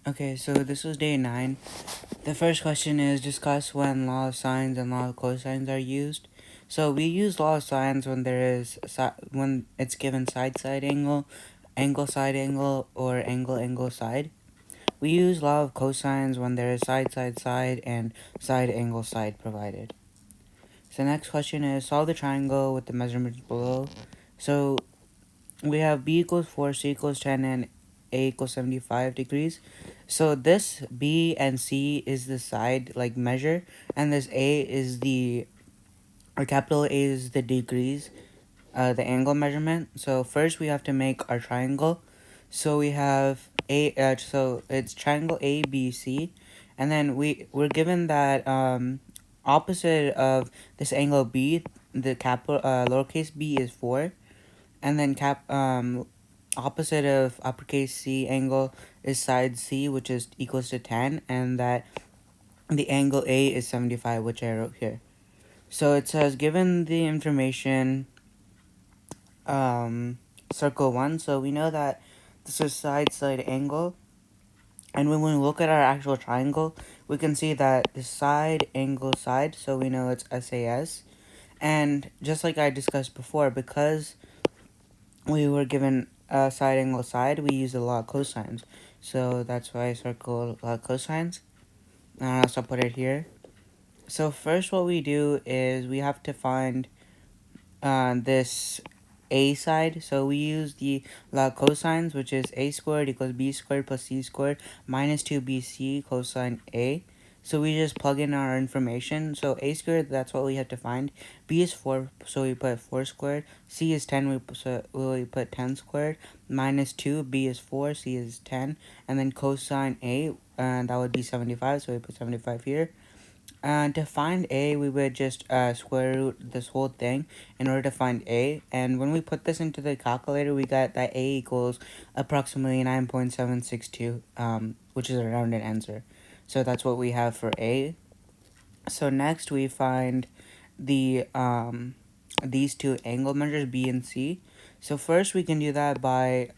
Okay, so this was day 9. The first question is discuss when law of sines and law of cosines are used. So we use law of sines when when it's given side angle, angle side angle, or angle side. We use law of cosines when there is side, and side angle side provided. So next question is solve the triangle with the measurements below. So we have b equals 4, c equals 10, and a equals 75 degrees. So this b and c is the side like measure, and this a is or capital A is the degrees, the angle measurement. So first we have to make our triangle. So we have so it's triangle ABC, and then we're given that opposite of this angle B, the capital lowercase b is 4, and then opposite of uppercase C angle is side C, which is equals to 10, and that the angle A is 75, which I wrote here. So it says given the information, circle 1. So we know that this is side angle, and when we look at our actual triangle, we can see that the side angle side, so we know it's SAS. And just like I discussed before, because we were given a side angle side, we use a lot of cosines. So that's why I circled a lot of cosines. And I also put it here. So first what we do is we have to find this a side. So we use the log cosines, which is a squared equals b squared plus c squared minus 2bc cosine a. So we just plug in our information. So a squared, that's what we have to find. B is 4, so we put 4 squared. C is 10, we put 10 squared. Minus 2, b is 4, c is 10. And then cosine a, and that would be 75, so we put 75 here. To find a, we would just square root this whole thing in order to find a. And when we put this into the calculator, we got that a equals approximately 9.762, which is a rounded answer. So that's what we have for a. So next we find the these two angle measures, b and c. So first we can do that by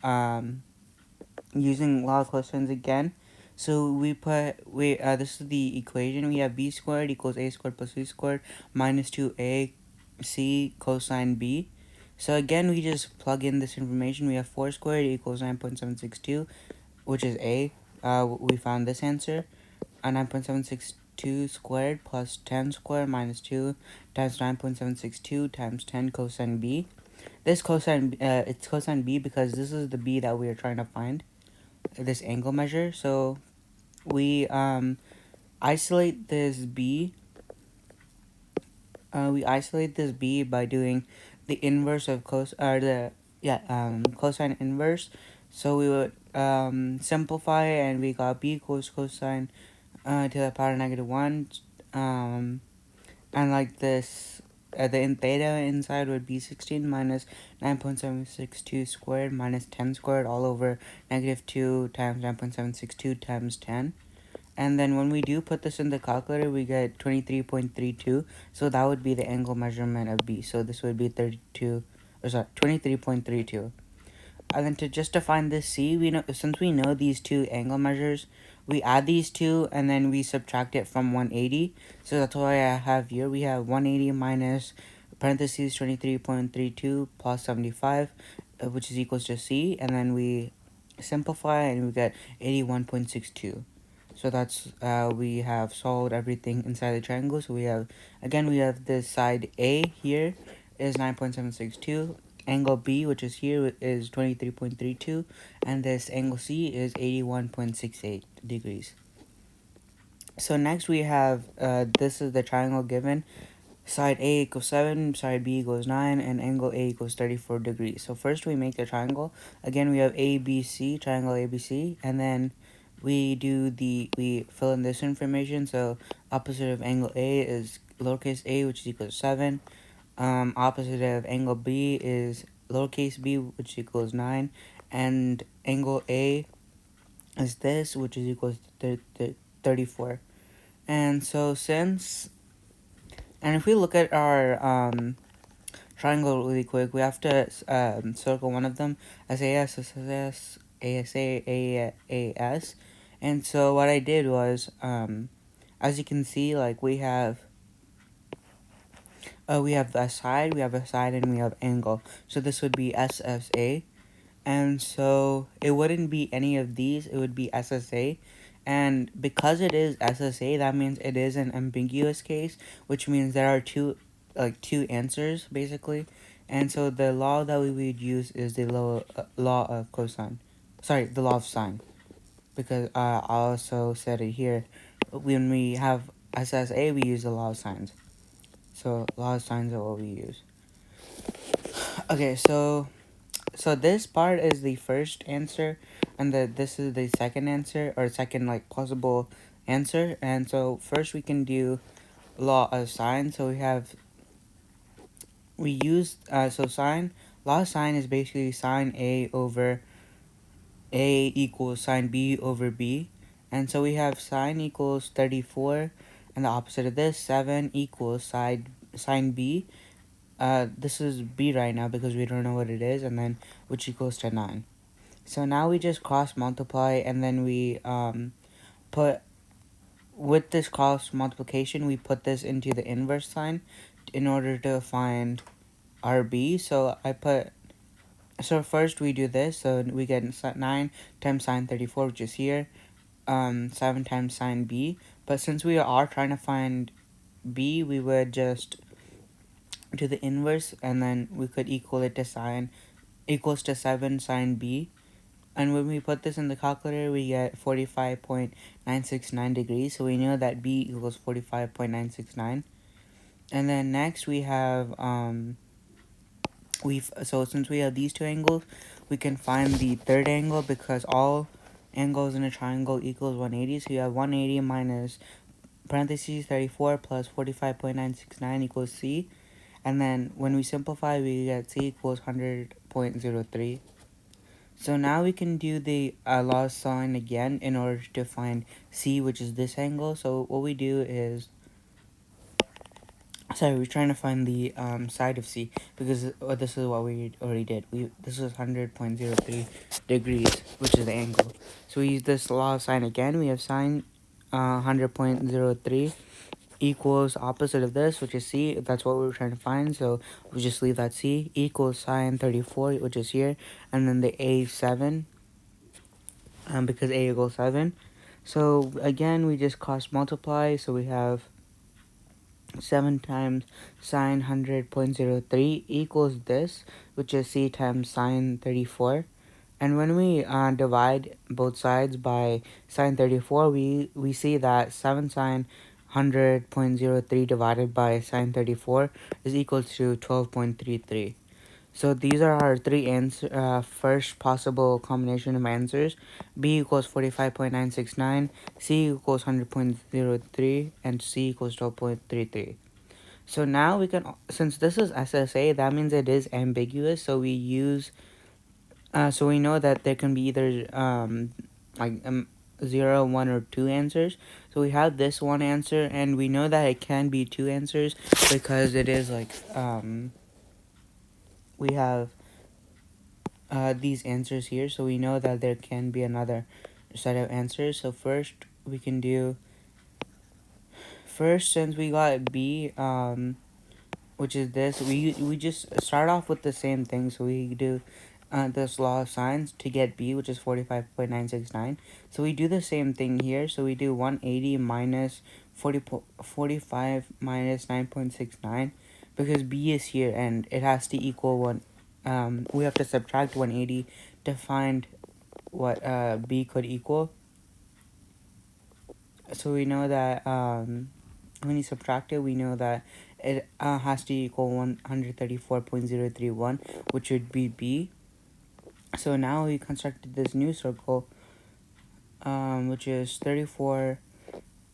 using law of cosines again. So this is the equation. We have b squared equals a squared plus c squared minus 2a c cosine b. So again, we just plug in this information. We have 4 squared equals 9.762, which is a. We found this answer. 9.762 squared plus 10 squared minus 2 times 9.762 times 10 cosine b. This cosine, it's cosine b because this is the b that we are trying to find, this angle measure. So we isolate this b. We isolate this b by doing the inverse of cosine inverse. So we would simplify, and we got b equals cosine to the power -1, and like this. The in theta inside would be 16 minus 9.762 squared minus 10 squared all over -2 times 9.762 times 10. And then when we do put this in the calculator, we get 23.32. So that would be the angle measurement of B. So this would be 23.32. And then to just to find this C, since we know these two angle measures, we add these two and then we subtract it from 180. So that's why I have here, we have 180 minus parentheses 23.32 plus 75, which is equals to C. And then we simplify and we get 81.62. So that's we have solved everything inside the triangle. So we have this side A here is 9.762. Angle B, which is here, is 23.32, and this angle C is 81.68 degrees. So next we have this is the triangle given. Side A equals 7, side B equals 9, and angle A equals 34 degrees. So first we make the triangle. Again, we have ABC, triangle ABC, and then we fill in this information. So opposite of angle A is lowercase a, which is equal to 7. Opposite of angle B is lowercase b, which equals 9. And angle A is this, which is equal to 34. And so if we look at our triangle really quick, we have to circle one of them as AS, ASA, AS. And so what I did was, as you can see, like we have a side, and we have angle. So this would be SSA. And so it wouldn't be any of these, it would be SSA. And because it is SSA, that means it is an ambiguous case, which means there are two answers basically. And so the law that we would use is the law of cosine. Sorry, the law of sine. Because I also said it here. When we have SSA, we use the law of sines. So law of sines are what we use. Okay, so this part is the first answer, and this is the second answer, or second like possible answer. And so first we can do law of sine. So we use so sine law of sine is basically sine A over A equals sine B over B. And so we have sine equals 34, and the opposite of this, 7 equals sine B. This is B right now because we don't know what it is, and then which equals to 9. So now we just cross multiply, and then we put, with this cross multiplication, we put this into the inverse sign in order to find our B. So first we do this, so we get 9 times sine 34, which is here, 7 times sine B. But since we are trying to find B, we would just do the inverse, and then we could equal it to sine equals to 7 sine B. And when we put this in the calculator, we get 45.969 degrees. So we know that B equals 45.969. And then next we have so since we have these two angles, we can find the third angle, because all angles in a triangle equals 180. So you have 180 minus parentheses 34 plus 45.969 equals C. And then when we simplify, we get C equals 100.03. So now we can do the law of sine again in order to find C, which is this angle. So what we do is, sorry, we're trying to find the side of C, because this is what we already did. This is 100.03 degrees, which is the angle. So we use this law of sine again. We have sine 100.03 equals opposite of this, which is C. That's what we were trying to find. So we just leave that C equals sine 34, which is here, and then the A7. Because A equals 7. So again, we just cross multiply. So we have 7 times sine 100.03 equals this, which is C times sine 34. And when we divide both sides by sine 34, we see that 7 sine 100.03 divided by sine 34 is equal to 12.33. So these are our first possible combination of answers. B equals 45.969, C equals 100.03, and C equals 12.33. So now we can, since this is SSA, that means it is ambiguous. So so we know that there can be either like 0, 1, or 2 answers. So we have this one answer, and we know that it can be 2 answers because it is like we have these answers here, so we know that there can be another set of answers. So first, since we got B, which is this, we just start off with the same thing. So we do this law of sines to get B, which is 45.969. So we do the same thing here. So we do 180 minus 45 minus 9.69, because B is here and it has to equal 1. We have to subtract 180 to find what B could equal. So we know that when you subtract it, we know that it has to equal 134.031, which would be B. So now we constructed this new circle, which is 34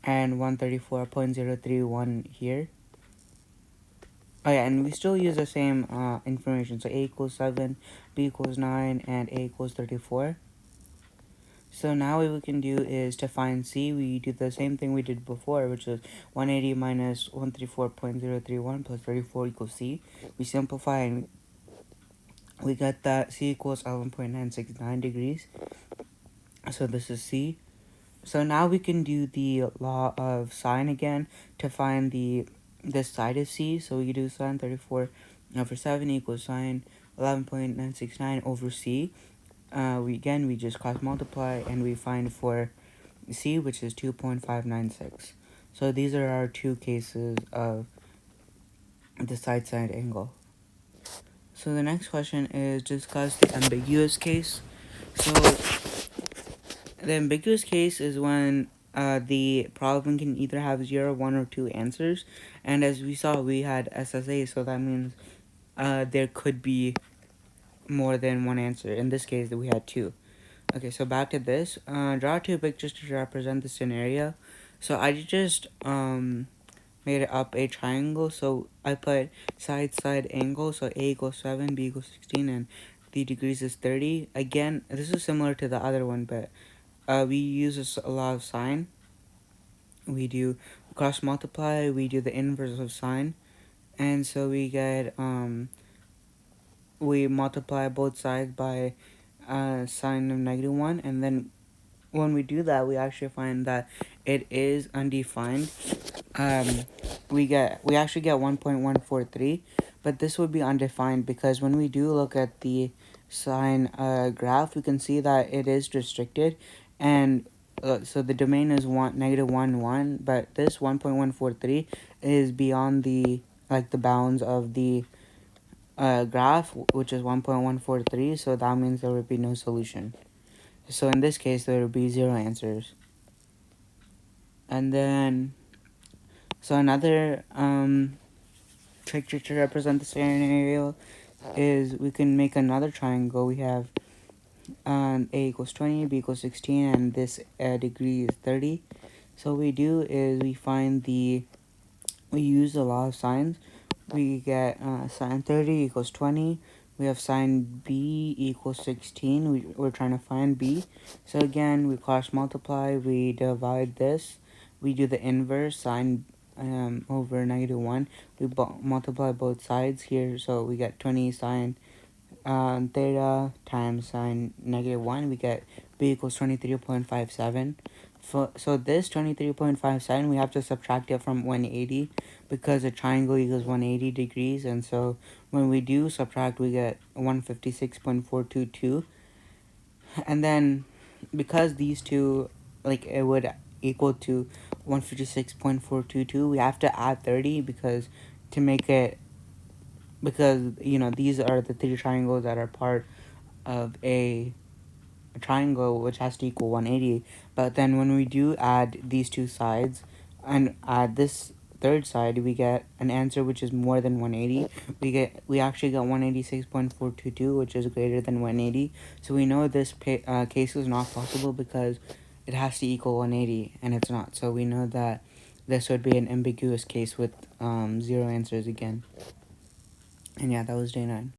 and 134.031 here. Oh yeah, and we still use the same information. So A equals 7, B equals 9, and A equals 34. So now what we can do is to find C, we do the same thing we did before, which is 180 minus 134.031 plus 34 equals C. We simplify and we get that C equals 11.969 degrees. So this is C. So now we can do the law of sine again to find this side of c. So we do sine 34 over 7 equals sine 11.969 over c. We just cross multiply and we find for c, which is 2.596. So these are our two cases of the side angle. So the next question is discuss the ambiguous case. So the ambiguous case is when the problem can either have 0, 1, or 2 answers. And as we saw, we had SSA, so that means there could be more than one answer. In this case, we had 2. Okay, so back to this. Draw 2 pictures to represent the scenario. So I just made up a triangle. So I put side angle. So A equals 7, B equals 16, and the degrees is 30. Again, this is similar to the other one, but we use a lot of sine. We do cross multiply. We do the inverse of sine, and so we get we multiply both sides by sine of -1, and then when we do that, we actually find that it is undefined. Um, we actually get 1.143, but this would be undefined because when we do look at the sine graph, we can see that it is restricted, and so the domain is -1, but this 1.143 is beyond the bounds of the graph, which is 1.143. So that means there would be no solution. So in this case, there would be 0 answers. And then, so another picture to represent the scenario is we can make another triangle. We have A equals 20, B equals 16, and this degree is 30. So what we do is we use the law of sines. We get sine 30 equals 20. We have sine b equals 16. We're trying to find b. So again, we cross multiply. We divide this. We do the inverse, sine over -1. We multiply both sides here. So we get 20 sine theta times sine -1. We get b equals 23.57. So this 23.57, we have to subtract it from 180 because a triangle equals 180 degrees, and so when we do subtract, we get 156.422. And then because these two, like, it would equal to 156.422, we have to add 30 because to make it, because these are the 3 triangles that are part of a triangle, which has to equal 180. But then when we do add these two sides and add this third side, we get an answer which is more than 180. We actually get 186.422, which is greater than 180. So we know this case is not possible because it has to equal 180, and it's not. So we know that this would be an ambiguous case with 0 answers again. And yeah, that was day 9.